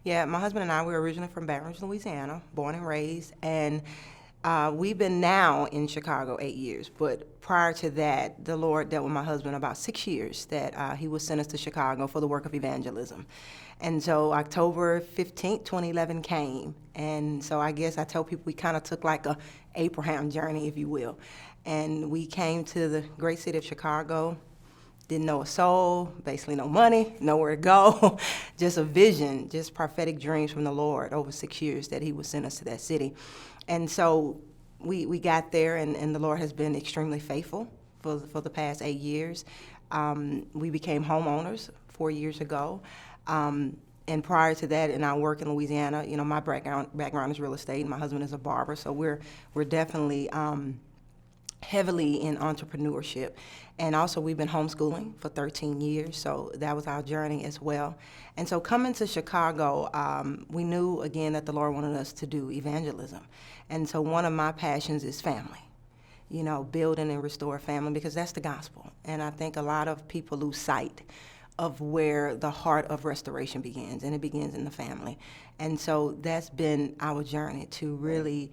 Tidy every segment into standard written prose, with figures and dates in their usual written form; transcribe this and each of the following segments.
Yeah, my husband and I, we were originally from Baton Rouge, Louisiana, born and raised, and we've been now in Chicago 8 years. But prior to that, the Lord dealt with my husband about 6 years that he was sent us to Chicago for the work of evangelism. And so October 15th, 2011 came. And so I guess I tell people we kind of took like a Abraham journey, if you will. And we came to the great city of Chicago. Didn't know a soul, basically no money, nowhere to go, just a vision, just prophetic dreams from the Lord over 6 years that he would send us to that city. And so we got there, and the Lord has been extremely faithful for the past 8 years. We became homeowners 4 years ago. And prior to that, in our work in Louisiana, my background is real estate. My husband is a barber, so we're definitely heavily in entrepreneurship. And also we've been homeschooling for 13 years, so that was our journey as well. And so coming to Chicago, we knew again that the Lord wanted us to do evangelism. And so one of my passions is family, building and restore family, because that's the gospel. And I think a lot of people lose sight of where the heart of restoration begins, and it begins in the family. And so that's been our journey, to really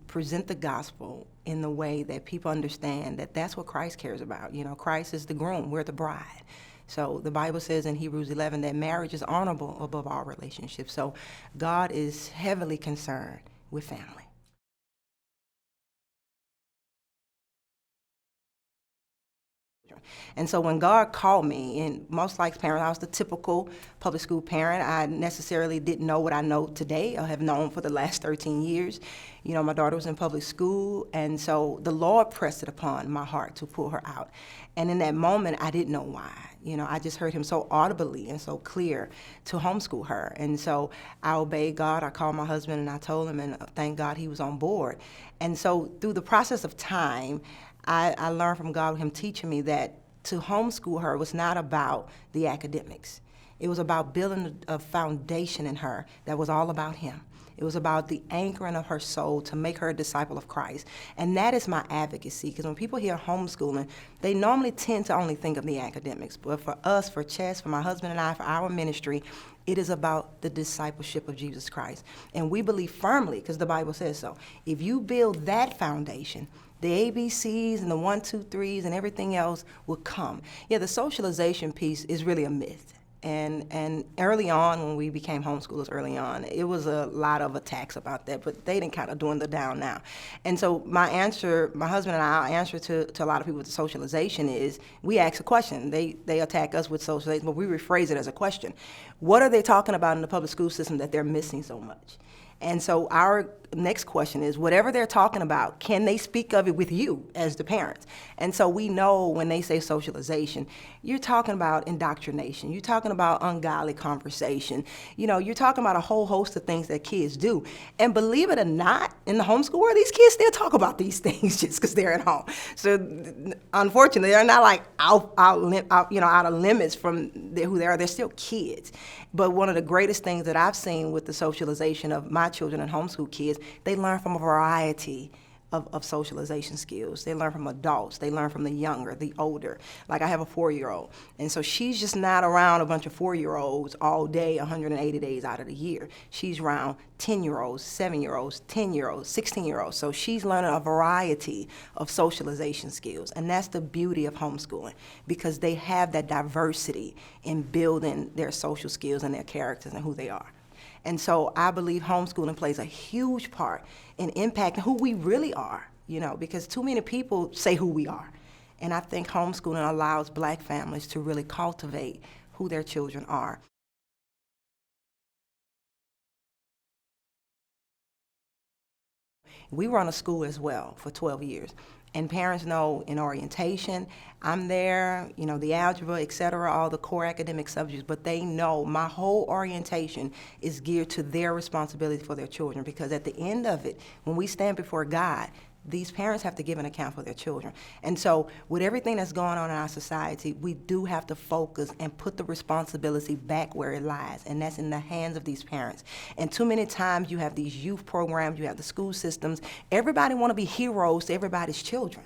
present the gospel in the way that people understand that that's what Christ cares about. Christ is the groom, we're the bride. So the Bible says in Hebrews 11 that marriage is honorable above all relationships. So God is heavily concerned with family. And so when God called me, and most like parents, I was the typical public school parent. I necessarily didn't know what I know today or have known for the last 13 years. My daughter was in public school, and so the Lord pressed it upon my heart to pull her out. And in that moment, I didn't know why. I just heard him so audibly and so clear to homeschool her. And so I obeyed God. I called my husband and I told him, and thank God he was on board. And so through the process of time, I learned from God, him teaching me that to homeschool her was not about the academics. It was about building a foundation in her that was all about him. It was about the anchoring of her soul to make her a disciple of Christ. And that is my advocacy, because when people hear homeschooling, they normally tend to only think of the academics. But for us, for Chess, for my husband and I, for our ministry, it is about the discipleship of Jesus Christ. And we believe firmly, because the Bible says so, if you build that foundation, the ABCs and the 1, 2, 3s and everything else will come. Yeah, the socialization piece is really a myth. And early on, when we became homeschoolers early on, it was a lot of attacks about that, but they didn't kind of dwindle down now. And so my husband and I, our answer to a lot of people with socialization is, we ask a question. They attack us with socialization, but we rephrase it as a question. What are they talking about in the public school system that they're missing so much? And so our next question is, whatever they're talking about, can they speak of it with you as the parents? And so we know when they say socialization, you're talking about indoctrination. You're talking about ungodly conversation. You're talking about a whole host of things that kids do. And believe it or not, in the homeschool world, these kids still talk about these things just because they're at home. So unfortunately, they're not like out of limits from who they are. They're still kids. But one of the greatest things that I've seen with the socialization of my children and homeschool kids, they learn from a variety of socialization skills. They learn from adults. They learn from the younger, the older. Like I have a 4-year-old, and so she's just not around a bunch of 4-year-olds all day, 180 days out of the year. She's around 10-year-olds, 7-year-olds, 10-year-olds, 16-year-olds. So she's learning a variety of socialization skills, and that's the beauty of homeschooling, because they have that diversity in building their social skills and their characters and who they are. And so I believe homeschooling plays a huge part in impacting who we really are, because too many people say who we are. And I think homeschooling allows Black families to really cultivate who their children are. We run a school as well for 12 years. And parents know in orientation, I'm there, the algebra, et cetera, all the core academic subjects, but they know my whole orientation is geared to their responsibility for their children, because at the end of it, when we stand before God, these parents have to give an account for their children. And so with everything that's going on in our society, we do have to focus and put the responsibility back where it lies, and that's in the hands of these parents. And too many times you have these youth programs, you have the school systems, everybody want to be heroes to everybody's children.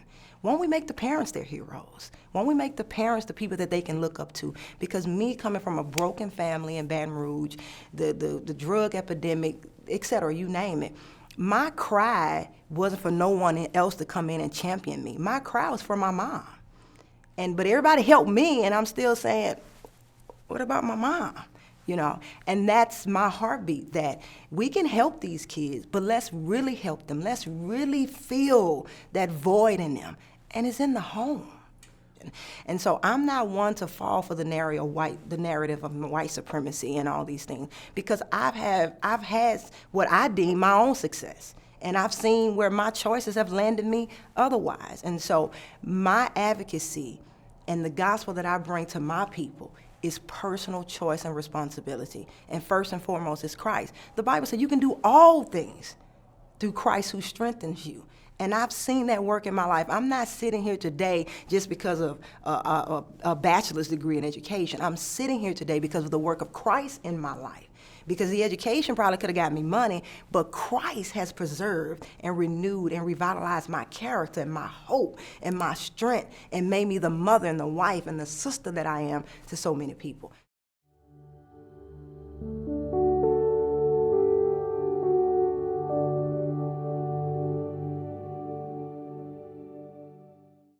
Won't we make the parents their heroes? Won't we make the parents the people that they can look up to? Because me coming from a broken family in Baton Rouge, the drug epidemic, et cetera, you name it, my cry wasn't for no one else to come in and champion me. My cry was for my mom. But everybody helped me, and I'm still saying, what about my mom? And that's my heartbeat, that we can help these kids, but let's really help them. Let's really fill that void in them, and it's in the home. And so I'm not one to fall for the narrative of white supremacy and all these things, because I've had what I deem my own success. And I've seen where my choices have landed me otherwise. And so my advocacy and the gospel that I bring to my people is personal choice and responsibility. And first and foremost is Christ. The Bible said you can do all things through Christ who strengthens you. And I've seen that work in my life. I'm not sitting here today just because of a bachelor's degree in education. I'm sitting here today because of the work of Christ in my life. Because the education probably could have got me money, but Christ has preserved and renewed and revitalized my character and my hope and my strength and made me the mother and the wife and the sister that I am to so many people.